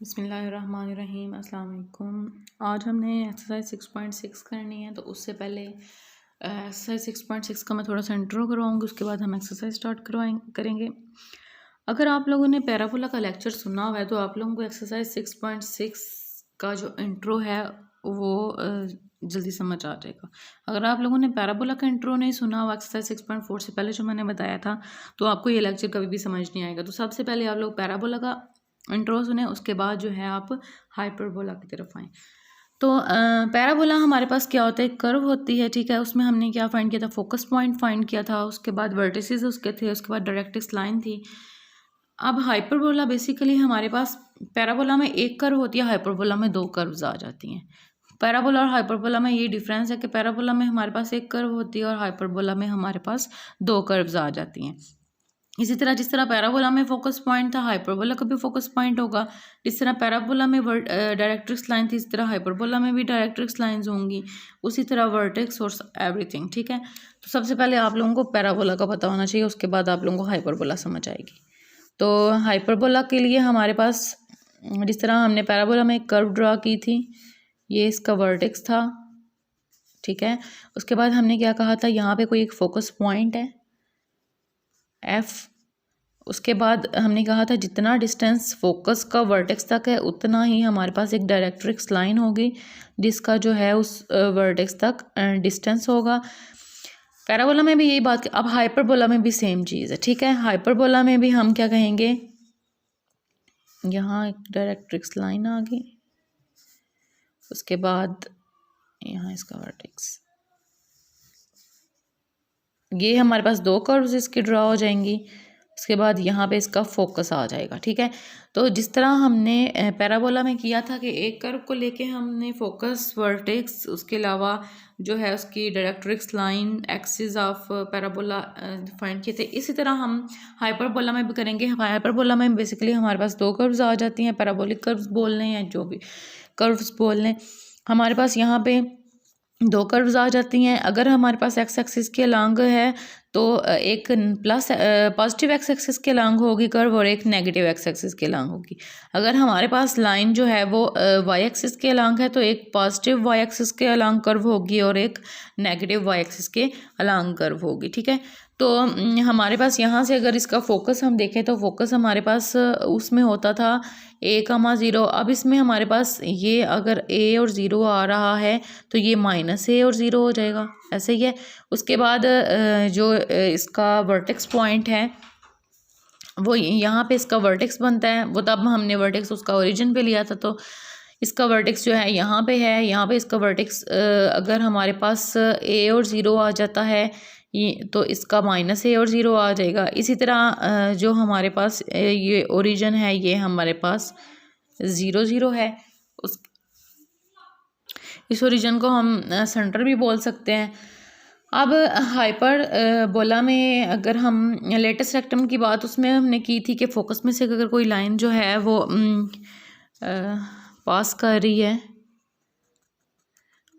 बिस्मिल्लाहिर्रहमानिर्रहीम अस्सलाम वालेकुम। आज हमने एक्सरसाइज 6.6 करनी है, तो उससे पहले एक्सरसाइज 6.6 का मैं थोड़ा सा इंट्रो करवाऊँगी, उसके बाद हम एक्सरसाइज स्टार्ट करेंगे। अगर आप लोगों ने पैराबोला का लेक्चर सुना हुआ है तो आप लोगों को एक्सरसाइज 6.6 का जो इंट्रो है वो जल्दी समझ आ जाएगा। अगर आप लोगों ने पैराबोला का इंट्रो नहीं सुना हुआ एक्सरसाइज 6.4 से पहले जो मैंने बताया था, तो आपको ये लेक्चर कभी भी समझ नहीं आएगा। तो सबसे पहले आप लोग पैराबोला का इंट्रो सुने, उसके बाद जो है आप हाइपरबोला की तरफ आएँ। तो पैराबोला हमारे पास क्या होता है, एक कर्व होती है, ठीक है। उसमें हमने क्या फाइंड किया था, फोकस पॉइंट फाइंड किया था, उसके बाद वर्टिसेस उसके थे, उसके बाद डायरेक्ट्रिक्स लाइन थी। अब हाइपरबोला बेसिकली हमारे पास, पैराबोला में एक कर्व होती है, हाइपरबोला में दो कर्व्स आ जाती हैं। पैराबोला और हाइपरबोला में ये डिफरेंस है कि पैराबोला में हमारे पास एक कर्व होती है और हाइपरबोला में हमारे पास दो कर्व्स आ जाती हैं। इसी तरह जिस तरह पैराबोला में फोकस पॉइंट था, हाइपरबोला का भी फोकस पॉइंट होगा। जिस तरह पैराबोला में डायरेक्ट्रिक्स लाइन थी, इस तरह हाइपरबोला में भी डायरेक्ट्रिक्स लाइंस होंगी, उसी तरह वर्टेक्स और एवरीथिंग, ठीक है। तो सबसे पहले आप लोगों को पैराबोला का पता होना चाहिए, उसके बाद आप लोगों को हाइपरबोला समझ आएगी। तो हाइपरबोला के लिए हमारे पास, जिस तरह हमने पैराबोला में एक कर्व ड्रा की थी, ये इसका वर्टेक्स था, ठीक है। उसके बाद हमने क्या कहा था, यहाँ पे कोई एक फोकस पॉइंट है एफ। उसके बाद हमने कहा था जितना डिस्टेंस फोकस का वर्टेक्स तक है उतना ही हमारे पास एक डायरेक्ट्रिक्स लाइन होगी जिसका जो है उस वर्टेक्स तक डिस्टेंस होगा। पैराबोला में भी यही बात, अब हाइपरबोला में भी सेम चीज़ है, ठीक है। हाइपरबोला में भी हम क्या कहेंगे, यहाँ एक डायरेक्ट्रिक्स लाइन आ गई, उसके बाद यहाँ इसका वर्टेक्स, ये हमारे पास दो कर्व्स इसके ड्रा हो जाएंगी, उसके बाद यहाँ पे इसका फोकस आ जाएगा, ठीक है। तो जिस तरह हमने पैराबोला में किया था कि एक कर्व को लेके हमने फोकस, वर्टेक्स, उसके अलावा जो है उसकी directrix line, axis of parabola find किए थे, इसी तरह हम हाइपरबोला में भी करेंगे। हाइपरबोला में बेसिकली हमारे पास दो कर्व्स आ जाती हैं, पैराबोलिक कर्व्स बोल लें या जो भी कर्व्स बोल लें, हमारे पास यहाँ पे दो कर्व्स आ जाती हैं। अगर हमारे पास एक्स एक्सिस के अलांग है तो एक प्लस पॉजिटिव एक्स एक्सिस के अलांग होगी कर्व और एक नेगेटिव एक्स एक्सिस के अलांग होगी। अगर हमारे पास लाइन जो है वो वाई एक्सिस के अलांग है तो एक पॉजिटिव वाई एक्सिस के अलांग कर्व होगी और एक नेगेटिव वाई एक्सिस के अलांग कर्व होगी, ठीक है। तो हमारे पास यहाँ से अगर इसका फोकस हम देखें तो फोकस हमारे पास उसमें होता था a,0। अब इसमें हमारे पास ये अगर a और 0 आ रहा है तो ये -a और 0 हो जाएगा, ऐसे ही है। उसके बाद जो इसका वर्टेक्स पॉइंट है वो यहाँ पे इसका वर्टेक्स बनता है, वो तब हमने वर्टेक्स उसका ओरिजिन पे लिया था, तो इसका वर्टेक्स जो है यहाँ पे है, यहाँ पे इसका वर्टेक्स अगर हमारे पास a और 0 आ जाता है ये, तो इसका -a और 0 आ जाएगा। इसी तरह जो हमारे पास ये ओरिजिन है ये हमारे पास 0 0 है, उस इस ओरिजिन को हम सेंटर भी बोल सकते हैं। अब हाइपर बोला में अगर हम लेटेस्ट रेक्टम की बात उसमें हमने की थी कि फोकस में से अगर कोई लाइन जो है वो पास कर रही है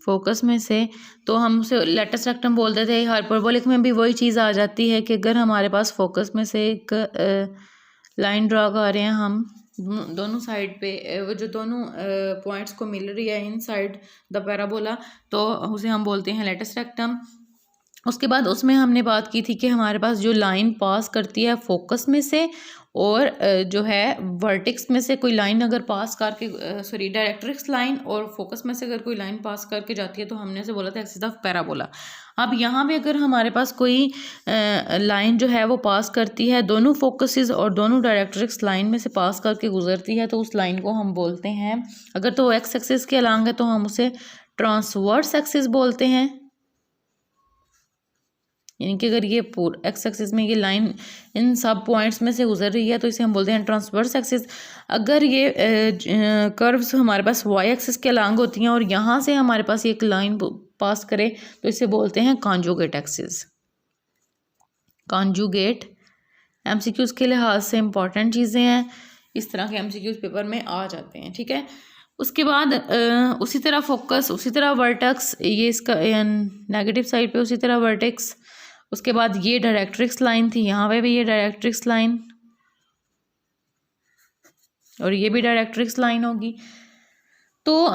फोकस में से, तो हम उसे लेटेस्ट रेक्टम बोलते थे। हाइपरबोलिक में भी वही चीज़ आ जाती है कि अगर हमारे पास फोकस में से एक लाइन ड्रा कर रहे हैं हम दोनों साइड पे, वो जो दोनों पॉइंट्स को मिल रही है इन साइड द पैराबोला, तो उसे हम बोलते हैं लेटेस्ट रेक्टम। उसके बाद उसमें हमने बात की थी कि हमारे पास जो लाइन पास करती है फोकस में से और जो है वर्टेक्स में से कोई लाइन अगर पास करके, सॉरी डायरेक्ट्रिक्स लाइन और फोकस में से अगर कोई लाइन पास करके जाती है तो हमने से बोला था एक्सिस ऑफ पैराबोला। अब यहाँ पे अगर हमारे पास कोई लाइन जो है वो पास करती है, दोनों फोकसेस और दोनों डायरेक्ट्रिक्स लाइन में से पास करके गुजरती है, तो उस लाइन को हम बोलते हैं, अगर तो एक्स एक्सिस के अलांग है तो हम उसे ट्रांसवर्स एक्सिस बोलते हैं। यानी कि अगर ये एक्स एक्सिस में ये लाइन इन सब पॉइंट्स में से गुजर रही है तो इसे हम बोलते हैं ट्रांसवर्स एक्सिस। अगर ये कर्व्स हमारे पास वाई एक्सिस के अलांग होती हैं और यहाँ से हमारे पास एक लाइन पास करे तो इसे बोलते हैं कॉन्जुगेट एक्सिस। कॉन्जुगेट एमसीक्यूज के लिहाज से इंपॉर्टेंट चीज़ें हैं, इस तरह के एमसीक्यूज पेपर में आ जाते हैं, ठीक है। उसके बाद उसी तरह फोकस, उसी तरह वर्टेक्स, ये इसका नेगेटिव साइड पे उसी तरह वर्टेक्स। उसके बाद ये डायरेक्ट्रिक्स लाइन थी, यहाँ पे भी ये डायरेक्ट्रिक्स लाइन, और ये भी डायरेक्ट्रिक्स लाइन होगी। तो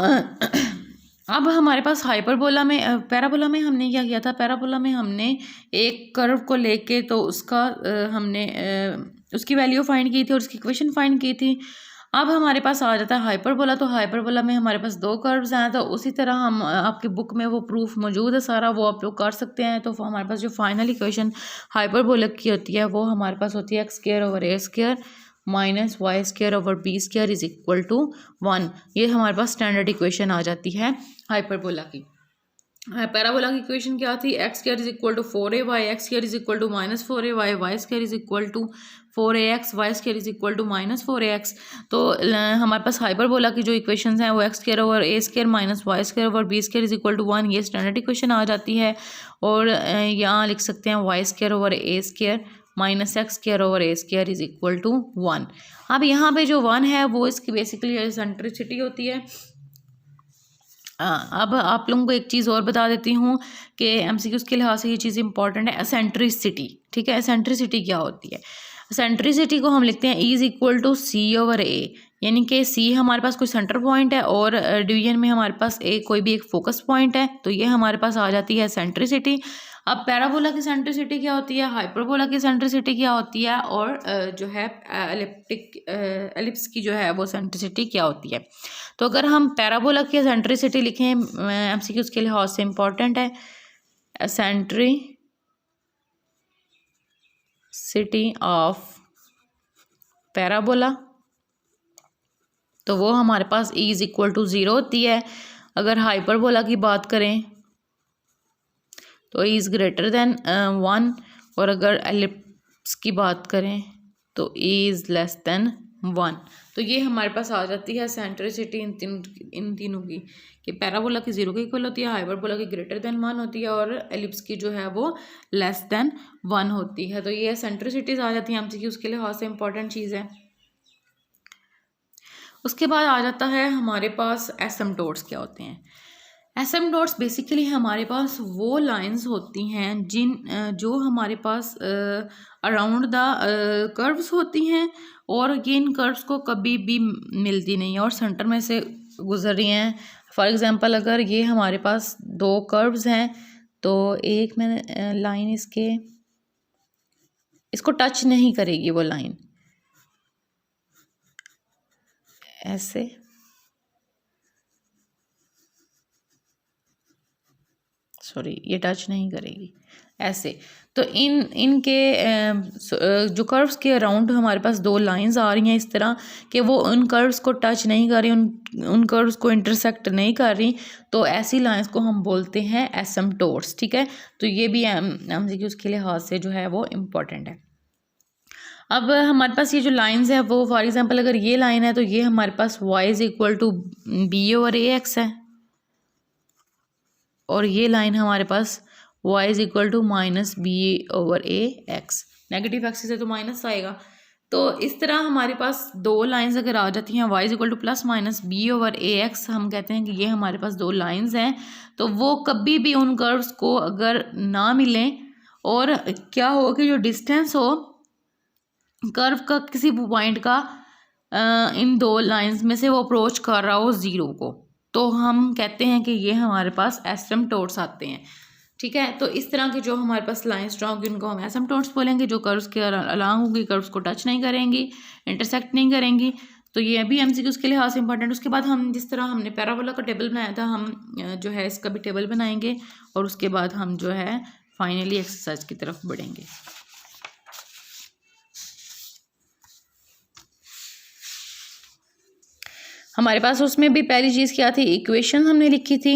अब हमारे पास हाइपरबोला में पैराबोला में हमने क्या किया था, पैराबोला में हमने एक कर्व को लेके तो उसका हमने उसकी वैल्यू फाइंड की थी और उसकी इक्वेशन फाइंड की थी। अब हमारे पास आ जाता है हाइपरबोला, तो हाइपरबोला में हमारे पास दो कर्व्स हैं, तो उसी तरह हम आपकी बुक में वो प्रूफ मौजूद है सारा, वो आप लोग कर सकते हैं। तो हमारे पास जो फाइनल इक्वेशन हाइपरबोला की होती है वो हमारे पास होती है x square over A square minus Y square over B square is equal to 1। ये हमारे पास स्टैंडर्ड इक्वेशन आ जाती है हाइपरबोला की। पैराबोला की इक्वेशन क्या थी, x square is equal to 4ay, x square is equal to minus 4ay, y square is equal to 4ax, y square is equal to minus 4ax। तो हमारे पास hyperbola की जो इक्वेशंस हैं वो x square over A square minus Y square over B square is equal to 1, ये standard equation आ जाती है। और यहाँ लिख सकते हैं y square over A square minus x square over A square is equal to 1। अब यहाँ पे जो 1 है वो इसकी बेसिकली एसेंट्रिसिटी होती है। अब आप लोगों को एक चीज़ और बता देती हूँ कि एमसीक्यूज के लिहाज से ये चीज़ इंपॉर्टेंट है, एसेंट्रिसिटी। ठीक है, एसेंट्रिसिटी क्या होती है, एसेंट्रिसिटी को हम लिखते हैं is equal to C over A, यानी कि सी हमारे पास कोई सेंटर पॉइंट है और डिवीजन में हमारे पास कोई भी एक फोकस पॉइंट है, तो ये हमारे पास आ जाती है एसेंट्रिसिटी। अब पैराबोला की सेंट्रिसिटी क्या होती है, हाइपरबोला की सेंट्रिसिटी क्या होती है, और जो है एलिप्स की जो है वो सेंट्रिसिटी क्या होती है। तो अगर हम पैराबोला की सेंट्रिसिटी लिखें, एमसीक्यूज के लिहाज से इम्पॉर्टेंट है, एसेंट्रिसिटी ऑफ पैराबोला, तो वो हमारे पास ई इज इक्वल टू 0 होती है। अगर हाइपरबोला की बात करें तो ई इज़ ग्रेटर देन 1, और अगर एलिप्स की बात करें तो ई इज़ लेस देन 1। तो ये हमारे पास आ जाती है सेंट्रिसिटी इन तीनों की, कि पैराबोला की 0 के इक्वल होती है, हाइपरबोला की ग्रेटर देन 1 होती है, और एलिप्स की जो है वो लेस देन 1 होती है। तो ये सेंट्रिसिटीज आ जाती हैं एमसीक्यू, उसके लिहाज से इंपॉर्टेंट चीज़ है। उसके बाद आ जाता है हमारे पास एसिम्पटोट्स क्या होते हैं। एसिम्पटोट्स बेसिकली हमारे पास वो लाइंस होती हैं जो हमारे पास अराउंड द कर्व्स होती हैं, और ये इन कर्व्स को कभी भी मिलती नहीं है और सेंटर में से गुजर रही हैं। फॉर एग्जांपल अगर ये हमारे पास दो कर्व्स हैं, तो एक मैंने लाइन इसको टच नहीं करेगी वो लाइन, ऐसे ये टच नहीं करेगी ऐसे। तो इनके जो कर्व्स के अराउंड हमारे पास दो लाइंस आ रही हैं इस तरह कि वो उन कर्व्स को टच नहीं कर रही, उन कर्व्स को इंटरसेक्ट नहीं कर रही, तो ऐसी लाइंस को हम बोलते हैं एसिम्पटोट्स। ठीक है, तो ये भी एमसीक्यूज़ के लिहाज से जो है वो इम्पोर्टेंट है। अब हमारे पास ये जो लाइंस है वो फॉर एग्जांपल अगर ये लाइन है तो ये हमारे पास y is equal to b over a x है, और ये लाइन हमारे पास y is equal to minus b over a x, negative axis है तो माइनस आएगा। तो इस तरह हमारे पास दो लाइंस अगर आ जाती हैं, y is equal to plus minus b over a x, हम कहते हैं कि ये हमारे पास दो लाइंस हैं, तो वो कभी भी उन कर्व्स को अगर ना मिलें, और क्या हो कि जो डिस्टेंस हो कर्व का किसी पॉइंट का इन दो लाइंस में से वो अप्रोच कर रहा हो 0 को, तो हम कहते हैं कि ये हमारे पास एसिम्पटोट्स आते हैं। ठीक है, तो इस तरह के जो हमारे पास लाइंस ड्रा होंगी उनको हम एसिम्पटोट्स बोलेंगे, जो कर्व्स के अलांग होंगी, कर्व्स को टच नहीं करेंगी, इंटरसेक्ट नहीं करेंगी। तो ये भी एमसीक्यूज़ के लिहाज से इंपॉर्टेंट। उसके बाद हम जिस तरह हमने पैराबोला का टेबल बनाया था, हम जो है इसका भी टेबल बनाएंगे, और उसके बाद हम जो है फाइनली एक्सरसाइज की तरफ बढ़ेंगे। हमारे पास उसमें भी पहली चीज़ क्या थी, इक्वेशन हमने लिखी थी,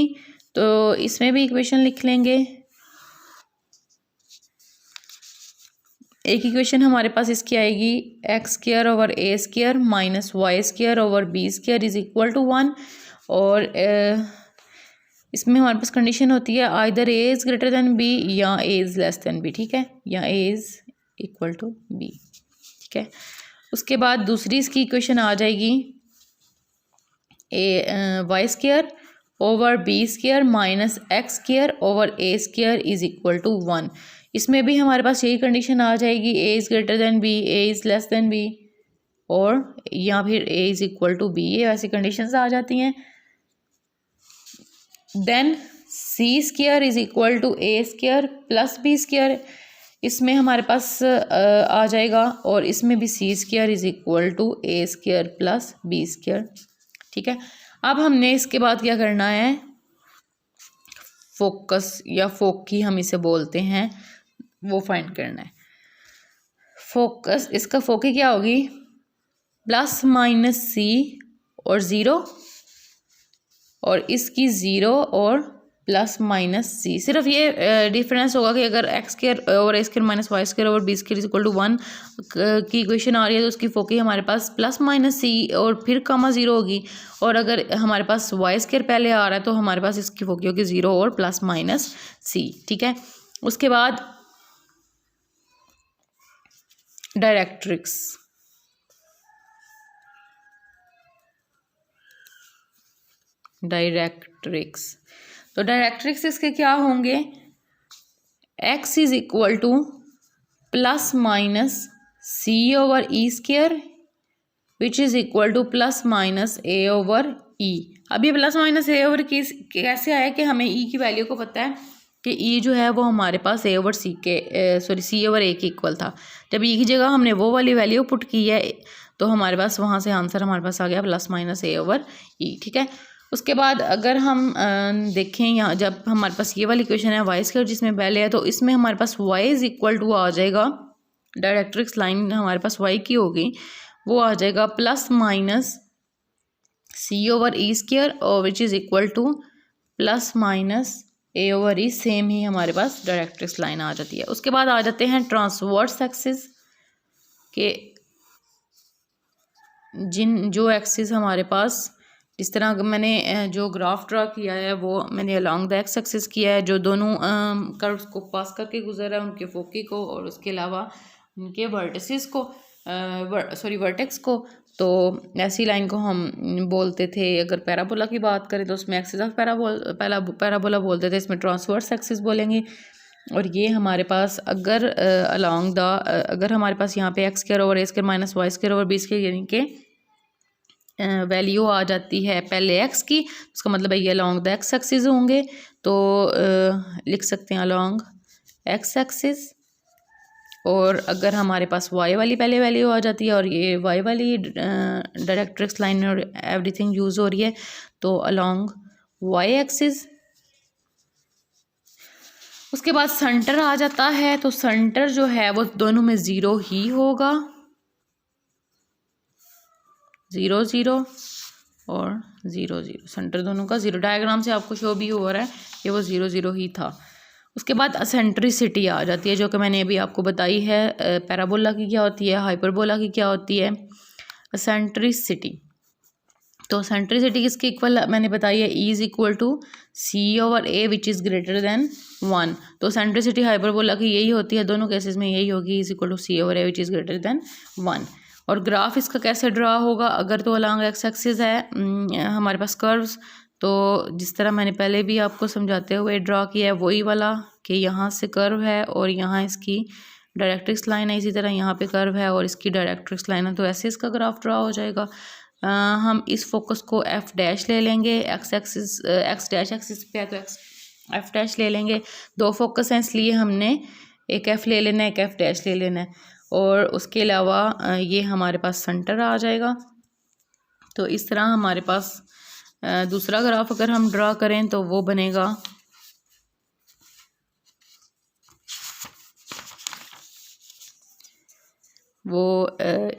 तो इसमें भी इक्वेशन लिख लेंगे। एक इक्वेशन हमारे पास इसकी आएगी X square over A square minus Y square over B square is equal to 1, और इसमें हमारे पास कंडीशन होती है either A is greater than B या A is less than B. ठीक है, या A is equal to B. ठीक है, उसके बाद दूसरी इसकी इक्वेशन आ जाएगी Y square over B square minus x square over A square is equal to 1। इसमें भी हमारे पास यही कंडीशन आ जाएगी, A is greater than B, A is less than B. और या फिर a is equal to B, ये ऐसी कंडीशंस आ जाती हैं। Then C square is equal to A square plus B square, इसमें हमारे पास आ जाएगा, और इसमें भी C square is equal to A square plus B square. ठीक है, अब हमने इसके बाद क्या करना है, फोकस या फोकी हम इसे बोलते हैं, वो फाइंड करना है। फोकस, इसका फोकी क्या होगी, प्लस माइनस सी और ज़ीरो, और इसकी ज़ीरो और प्लस माइनस सी। सिर्फ ये डिफरेंस होगा कि अगर एक्स स्क्वायर और ए स्क्वायर माइनस वाई स्क्वायर और बी स्क्वायर इक्वल टू 1 की इक्वेशन आ रही है तो उसकी फोकी हमारे पास प्लस माइनस सी और फिर कामा ज़ीरो होगी, और अगर हमारे पास वाई स्क्वायर पहले आ रहा है तो हमारे पास इसकी फोकी होगी ज़ीरो और प्लस माइनस सी। ठीक है, उसके बाद डायरेक्ट्रिक्स, तो डायरेक्ट्रिक्स इसके क्या होंगे, x is equal to plus minus C over E square which is equal to plus minus A over E. अब ये प्लस माइनस ए ओवर की कैसे आया कि हमें ई की वैल्यू को पता है कि ई जो है वो हमारे पास ए ओवर सी के सी ओवर ए के इक्वल था। जब ई की जगह हमने वो वाली वैल्यू पुट की है तो हमारे पास वहाँ से आंसर हमारे पास आ गया प्लस माइनस ए ओवर ई। ठीक है, उसके बाद अगर हम देखें यहाँ, जब हमारे पास ये वाली इक्वेशन है वाई स्क्वायर जिसमें पहले है, तो इसमें हमारे पास वाई इज इक्वल टू आ जाएगा, डायरेक्ट्रिक्स लाइन हमारे पास वाई की होगी, वो आ जाएगा plus minus C over E square और which is equal to plus minus A over E. Same ही हमारे पास डायरेक्ट्रिक्स लाइन आ जाती है। उसके बाद आ जाते हैं ट्रांसवर्स एक्सिस के, जो एक्सिस हमारे पास, इस तरह मैंने जो ग्राफ ड्रा किया है वो मैंने अलॉन्ग द एक्स एक्सिस किया है, जो दोनों कर्व्स को पास करके गुजरा है उनके फोकी को और उसके अलावा उनके वर्टिसेस को, वर्टेक्स को। तो ऐसी लाइन को हम बोलते थे, अगर पैराबोला की बात करें तो उसमें एक्सिस ऑफ पैराबोला बोलते थे, इसमें ट्रांसवर्स एक्सिस बोलेंगे। और ये हमारे पास अगर अगर हमारे पास यहाँ पे एक्स स्क्वायर ओवर ए square minus Y square over B square यानी कि वैल्यू आ जाती है पहले एक्स की, उसका मतलब है ये अलॉन्ग द एक्स एक्सिस होंगे, तो लिख सकते हैं अलॉन्ग एक्स एक्सिस। और अगर हमारे पास वाई वाली पहले वैल्यू आ जाती है और ये वाई वाली डायरेक्ट्रिक्स लाइन और एवरीथिंग यूज़ हो रही है तो अलॉन्ग वाई एक्सिस। उसके बाद सेंटर आ जाता है, तो सेंटर जो है वो दोनों में ज़ीरो ही होगा, 0 0 और 0 0, सेंटर दोनों का 0। डायग्राम से आपको शो भी हो रहा है कि वो 0 0 ही था। उसके बाद असेंट्रिसिटी आ जाती है, जो कि मैंने अभी आपको बताई है, पैराबोला की क्या होती है, हाइपरबोला की क्या होती है, असेंट्रिसिटी। तो असेंट्रिसिटी किसके इक्वल मैंने बताई है, E is equal to C over A which is greater than 1। तो असेंट्रिसिटी हाइपरबोला की यही होती है, दोनों केसेस में यही होगी, is equal to C over A which is greater than 1। और ग्राफ इसका कैसे ड्रा होगा, अगर तो अलॉन्ग एक्स एक्सिस है हमारे पास कर्व्स, तो जिस तरह मैंने पहले भी आपको समझाते हुए ड्रा किया है वही वाला, कि यहाँ से कर्व है और यहाँ इसकी डायरेक्ट्रिक्स लाइन है, इसी तरह यहाँ पे कर्व है और इसकी डायरेक्ट्रिक्स लाइन है, तो ऐसे इसका ग्राफ ड्रा हो जाएगा। हम इस फोकस को एफ डैश ले लेंगे, एक्स डैश एक्सिस पे है तो एफ डैश ले लेंगे। दो फोकस हैं इसलिए हमने एक एफ ले लेना है, एक एफ डैश ले लेना है, और उसके अलावा ये हमारे पास सेंटर आ जाएगा। तो इस तरह हमारे पास दूसरा ग्राफ अगर हम ड्रा करें तो वो बनेगा,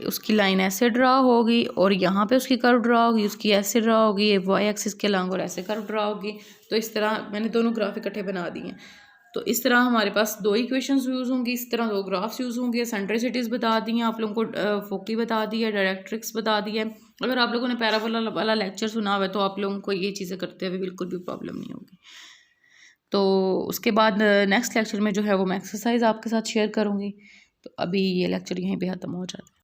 उसकी लाइन ऐसे ड्रा होगी और यहाँ पे उसकी कर्व ड्रा होगी, उसकी ऐसे ड्रा होगी, ये वाई एक्सिस के लॉन्ग और ऐसे कर्व ड्रा होगी। तो इस तरह मैंने दोनों ग्राफ इकट्ठे बना दिए हैं। तो इस तरह हमारे पास दो इक्वेशंस यूज़ होंगी, इस तरह दो ग्राफ्स यूज़ होंगे। सेंट्रिसिटीज़ बता दी हैं आप लोगों को, फोकी बता दी है, डायरेक्ट्रिक्स बता दी है। अगर आप लोगों ने पैराबोला वाला लेक्चर सुना हुआ है तो आप लोगों को ये चीज़ें करते हुए बिल्कुल भी प्रॉब्लम नहीं होगी। तो उसके बाद नेक्स्ट लेक्चर में जो है वो मैं एक्सरसाइज आपके साथ शेयर करूँगी। तो अभी ये लेक्चर यहीं पे ख़त्म हो जाता है।